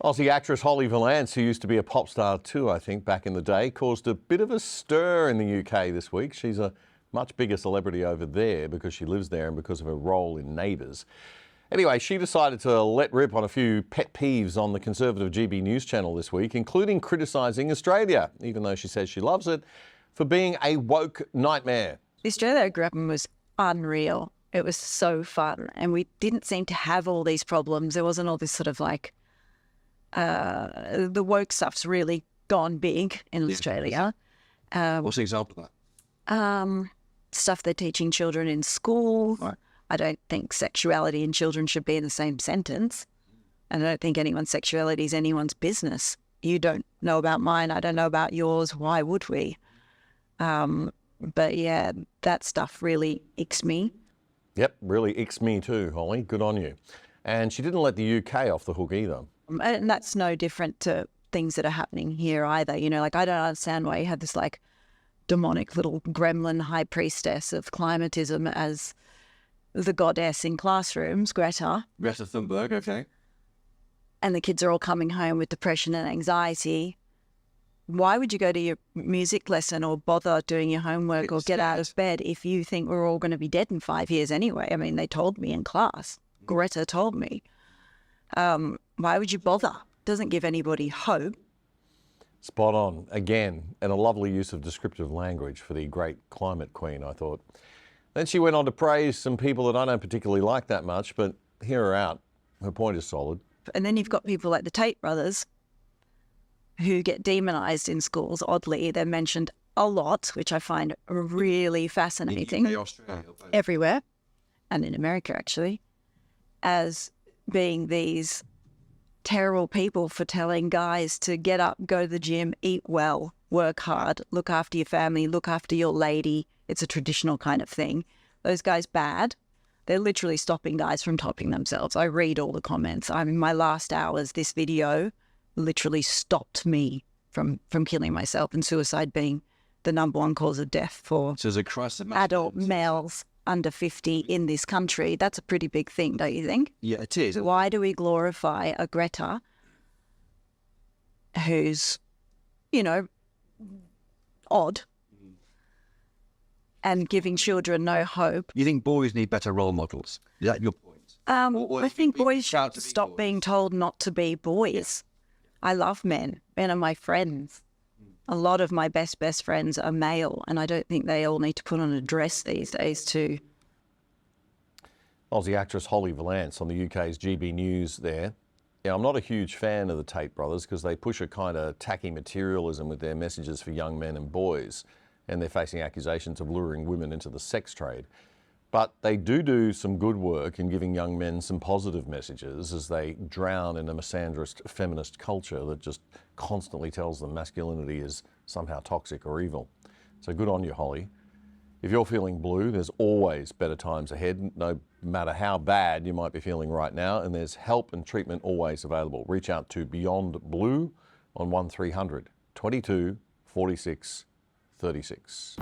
Aussie actress Holly Valance, who used to be a pop star too, I think, back in the day, caused a bit of a stir in the UK this week. She's a much bigger celebrity over there because she lives there and because of her role in Neighbours. Anyway, she decided to let rip on a few pet peeves on the Conservative GB News channel this week, including criticising Australia, even though she says she loves it, for being a woke nightmare. The Australia I grew up in was unreal. It was so fun. And we didn't seem to have all these problems. There wasn't all this sort of like, the woke stuff's really gone big in Australia. What's the example of that? Stuff they're teaching children in school. Right. I don't think sexuality and children should be in the same sentence. And I don't think anyone's sexuality is anyone's business. You don't know about mine. I don't know about yours. Why would we? But yeah, that stuff really icks me. Yep, really icks me too, Holly. Good on you. And she didn't let the UK off the hook either. And that's no different to things that are happening here either. You know, like I don't understand why you have this like demonic little gremlin high priestess of climatism as the goddess in classrooms, Greta. Greta Thunberg, okay. And the kids are all coming home with depression and anxiety. Why would you go to your music lesson or bother doing your homework or get out of bed if you think we're all going to be dead in 5 years anyway? I mean, they told me in class. Greta told me. Why would you bother? Doesn't give anybody hope. Spot on, again, and a lovely use of descriptive language for the great climate queen, I thought. Then she went on to praise some people that I don't particularly like that much, but hear her out. Her point is solid. And then you've got people like the Tate brothers who get demonised in schools. Oddly, they're mentioned a lot, which I find really fascinating. In Australia, everywhere, and in America actually, as being these terrible people for telling guys to get up, go to the gym, eat well, work hard, look after your family, look after your lady. It's a traditional kind of thing. Those guys bad. They're literally stopping guys from topping themselves. I read all the comments. I'm in my last hours. This video literally stopped me from killing myself, and suicide being the #1 cause of death for so there's a crisis of adult males under 50 in this country. That's a pretty big thing, don't you think? Yeah, it is. Why do we glorify a Greta who's, you know, odd and giving children no hope? You think boys need better role models? Is that your point? I think boys should stop being told not to be boys. I love men. Men are my friends. A lot of my best friends are male, and I don't think they all need to put on a dress these days too. Aussie actress Holly Valance on the UK's GB News there. Yeah, I'm not a huge fan of the Tate brothers because they push a kind of tacky materialism with their messages for young men and boys, and they're facing accusations of luring women into the sex trade. But they do some good work in giving young men some positive messages as they drown in a misandrist feminist culture that just constantly tells them masculinity is somehow toxic or evil. So good on you, Holly. If you're feeling blue, there's always better times ahead, no matter how bad you might be feeling right now, and there's help and treatment always available. Reach out to Beyond Blue on 1300 22 46 36.